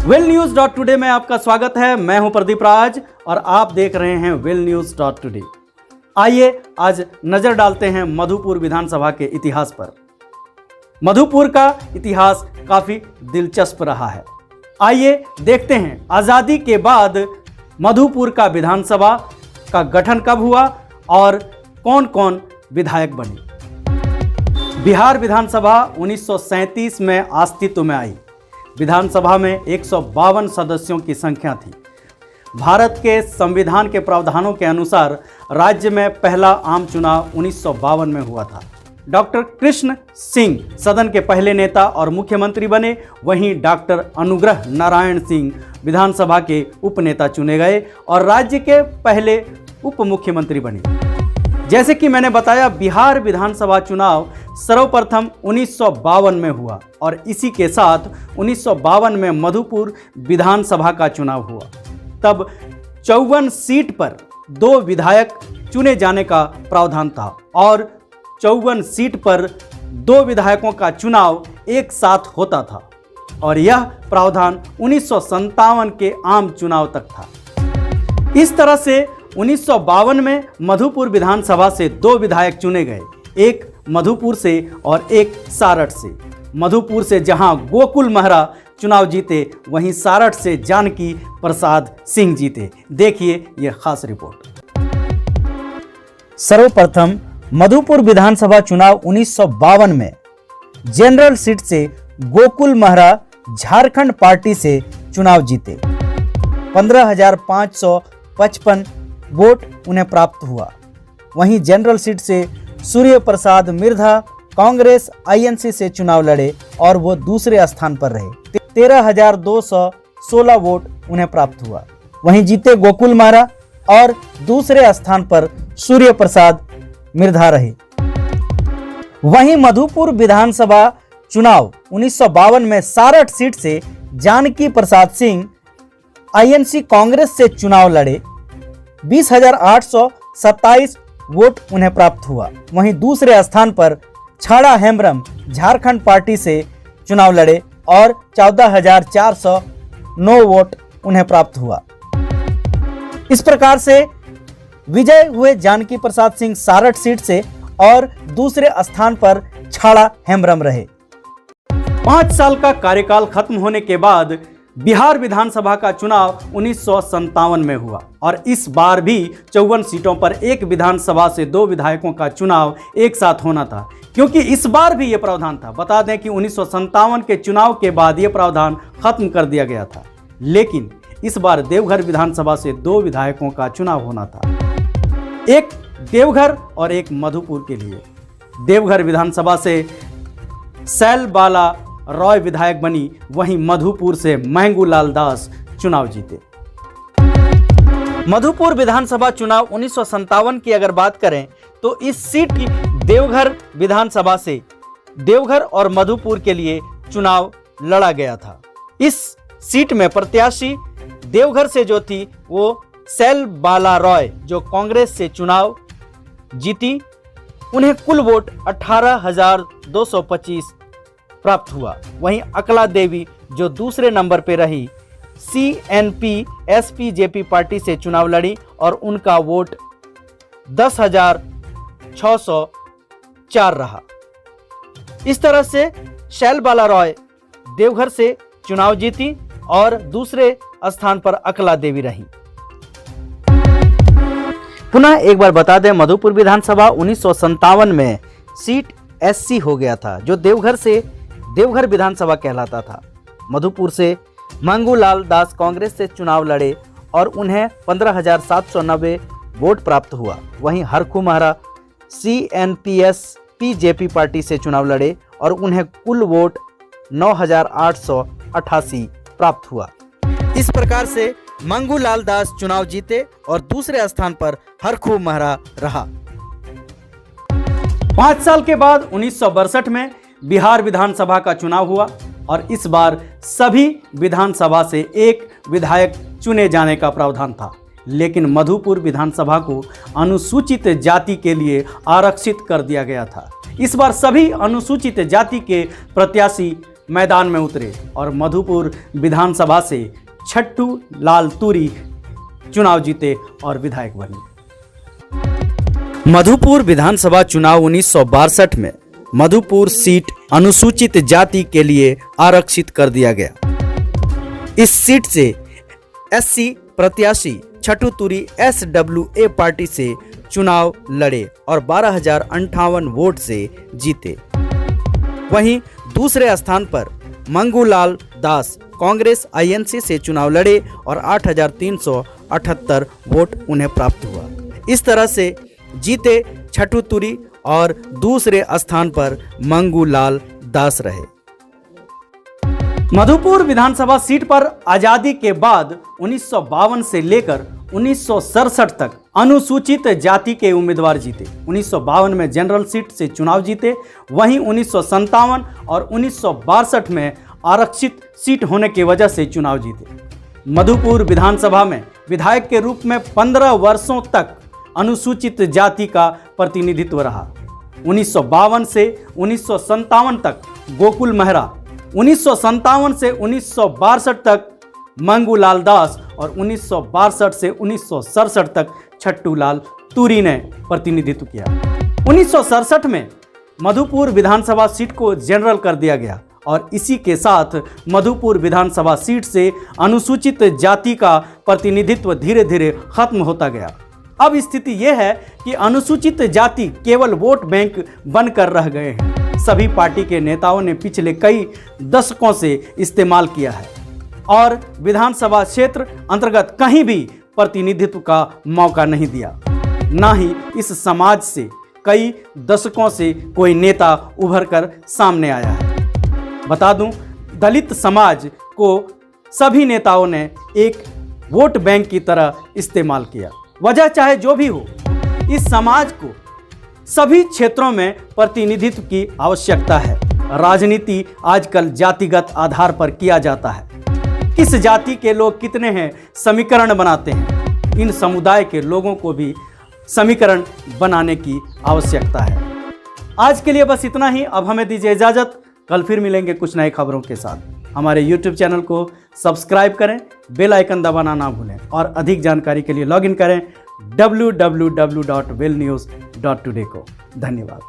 willnews.today में आपका स्वागत है। मैं हूं प्रदीप राज और आप देख रहे हैं willnews.today। आइए आज नजर डालते हैं मधुपुर विधानसभा के इतिहास पर। मधुपुर का इतिहास काफी दिलचस्प रहा है। आइए देखते हैं आजादी के बाद मधुपुर का विधानसभा का गठन कब हुआ और कौन कौन विधायक बने। बिहार विधानसभा 1937 में अस्तित्व में आई। विधानसभा में 152 सदस्यों की संख्या थी। भारत के संविधान के प्रावधानों के अनुसार राज्य में पहला आम चुनाव 1952 में हुआ था। डॉक्टर कृष्ण सिंह सदन के पहले नेता और मुख्यमंत्री बने। वहीं डॉक्टर अनुग्रह नारायण सिंह विधानसभा के उपनेता चुने गए और राज्य के पहले उप मुख्यमंत्री बने। जैसे कि मैंने बताया, बिहार विधानसभा चुनाव सर्वप्रथम 1952 में हुआ और इसी के साथ 1952 में मधुपुर विधानसभा का चुनाव हुआ। तब 54 सीट पर 2 विधायक चुने जाने का प्रावधान था और 54 सीट पर 2 विधायकों का चुनाव एक साथ होता था और यह प्रावधान 1957 के आम चुनाव तक था। इस तरह से 1952 में मधुपुर विधानसभा से 2 विधायक चुने गए, एक मधुपुर से और एक सारठ से। मधुपुर से जहां गोकुल महरा चुनाव जीते, वहीं सारठ से जानकी प्रसाद सिंह जीते। देखिए यह खास रिपोर्ट। सर्वप्रथम मधुपुर विधानसभा चुनाव 1952 में जनरल सीट से गोकुल महरा झारखंड पार्टी से चुनाव जीते। 15,555 वोट उन्हें प्राप्त हुआ। वहीं जनरल सीट से सूर्य प्रसाद मिर्धा कांग्रेस आईएनसी से चुनाव लड़े और वो दूसरे स्थान पर रहे। 13,216 वोट उन्हें प्राप्त हुआ। वहीं जीते गोकुल महरा और दूसरे स्थान पर सूर्य प्रसाद मिर्धा रहे। वहीं मधुपुर विधानसभा चुनाव 1952 में सारठ सीट से जानकी प्रसाद सिंह आईएनसी कांग्रेस से चुनाव लड़े। 20,827 वोट उन्हें प्राप्त हुआ। वहीं दूसरे स्थान पर छाड़ा हेम्ब्रम झारखंड पार्टी से चुनाव लड़े और 14,409 वोट उन्हें प्राप्त हुआ। इस प्रकार से विजय हुए जानकी प्रसाद सिंह सारठ सीट से और दूसरे स्थान पर छाड़ा हेम्ब्रम रहे। 5 साल का कार्यकाल खत्म होने के बाद बिहार विधानसभा का चुनाव 1957 में हुआ और इस बार भी 54 सीटों पर एक विधानसभा से 2 विधायकों का चुनाव एक साथ होना था, क्योंकि इस बार भी यह प्रावधान था। बता दें कि 1957 के चुनाव के बाद यह प्रावधान खत्म कर दिया गया था, लेकिन इस बार देवघर विधानसभा से 2 विधायकों का चुनाव होना था, एक देवघर और एक मधुपुर के लिए। देवघर विधानसभा से सैल बाला रॉय विधायक बनी। वहीं मधुपुर से महंगूलाल दास चुनाव जीते। मधुपुर विधानसभा चुनाव 1957 की अगर बात करें तो इस सीट की देवघर विधानसभा से देवघर और मधुपुर के लिए चुनाव लड़ा गया था। इस सीट में प्रत्याशी देवघर से जो थी वो सैल बाला रॉय, जो कांग्रेस से चुनाव जीती। उन्हें कुल वोट 18,225 प्राप्त हुआ। वहीं अकला देवी जो दूसरे नंबर पर रही, CNP SPJP पार्टी से चुनाव लड़ी और उनका वोट 10,604 रहा। इस तरह से शैल बाला रॉय देवघर से चुनाव जीती और दूसरे स्थान पर अकला देवी रही। पुनः एक बार बता दें, मधुपुर विधानसभा 1957 में सीट SC हो गया था, जो देवघर से देवघर विधानसभा कहलाता था। मधुपुर से मंगूलाल दास कांग्रेस से चुनाव लड़े और उन्हें 15,790 वोट प्राप्त हुआ। वहीं हरखू महरा CNPSPJP पार्टी से चुनाव लड़े और उन्हें कुल वोट 9,888 प्राप्त हुआ। इस प्रकार से मंगूलाल दास चुनाव जीते और दूसरे स्थान पर हरखू महरा रहा। 5 साल के बाद 1962 में बिहार विधानसभा का चुनाव हुआ और इस बार सभी विधानसभा से एक विधायक चुने जाने का प्रावधान था, लेकिन मधुपुर विधानसभा को अनुसूचित जाति के लिए आरक्षित कर दिया गया था। इस बार सभी अनुसूचित जाति के प्रत्याशी मैदान में उतरे और मधुपुर विधानसभा से छट्टू लाल तुरी चुनाव जीते और विधायक बने। मधुपुर विधानसभा चुनाव 1962 में मधुपुर सीट अनुसूचित जाति के लिए आरक्षित कर दिया गया। इस सीट से एससी प्रत्याशी छट्टू तुरी SWA पार्टी से चुनाव लड़े और 12,058 वोट से जीते। वहीं दूसरे स्थान पर मंगूलाल दास कांग्रेस INC से चुनाव लड़े और 8,378 वोट उन्हें प्राप्त हुआ। इस तरह से जीते छट्टू तुरी और दूसरे स्थान पर मंगूलाल दास रहे। मधुपुर विधानसभा सीट पर आजादी के बाद 1952 से लेकर 1967 तक अनुसूचित जाति के उम्मीदवार जीते। 1952 में जनरल सीट से चुनाव जीते। वहीं 1957 और 1962 में आरक्षित सीट होने की वजह से चुनाव जीते। मधुपुर विधानसभा में विधायक के रूप में 15 वर्षों तक अनुसूचित जाति का प्रतिनिधित्व रहा। 1952 से 1957 तक गोकुल मेहरा, 1957 से 1962 तक मंगूलाल दास और 1962 से 1967 तक छट्टू लाल तुरी ने प्रतिनिधित्व किया। 1967 में मधुपुर विधानसभा सीट को जनरल कर दिया गया और इसी के साथ मधुपुर विधानसभा सीट से अनुसूचित जाति का प्रतिनिधित्व धीरे धीरे खत्म होता गया। अब स्थिति यह है कि अनुसूचित जाति केवल वोट बैंक बनकर रह गए हैं। सभी पार्टी के नेताओं ने पिछले कई दशकों से इस्तेमाल किया है और विधानसभा क्षेत्र अंतर्गत कहीं भी प्रतिनिधित्व का मौका नहीं दिया। ना ही इस समाज से कई दशकों से कोई नेता उभर कर सामने आया है। बता दूं, दलित समाज को सभी नेताओं ने एक वोट बैंक की तरह इस्तेमाल किया। वजह चाहे जो भी हो, इस समाज को सभी क्षेत्रों में प्रतिनिधित्व की आवश्यकता है। राजनीति आजकल जातिगत आधार पर किया जाता है। किस जाति के लोग कितने हैं समीकरण बनाते हैं। इन समुदाय के लोगों को भी समीकरण बनाने की आवश्यकता है। आज के लिए बस इतना ही। अब हमें दीजिए इजाजत। कल फिर मिलेंगे कुछ नए खबरों के साथ। हमारे YouTube चैनल को सब्सक्राइब करें, बेल आइकन दबाना ना भूलें और अधिक जानकारी के लिए लॉगिन करें www.willnews.today को। धन्यवाद।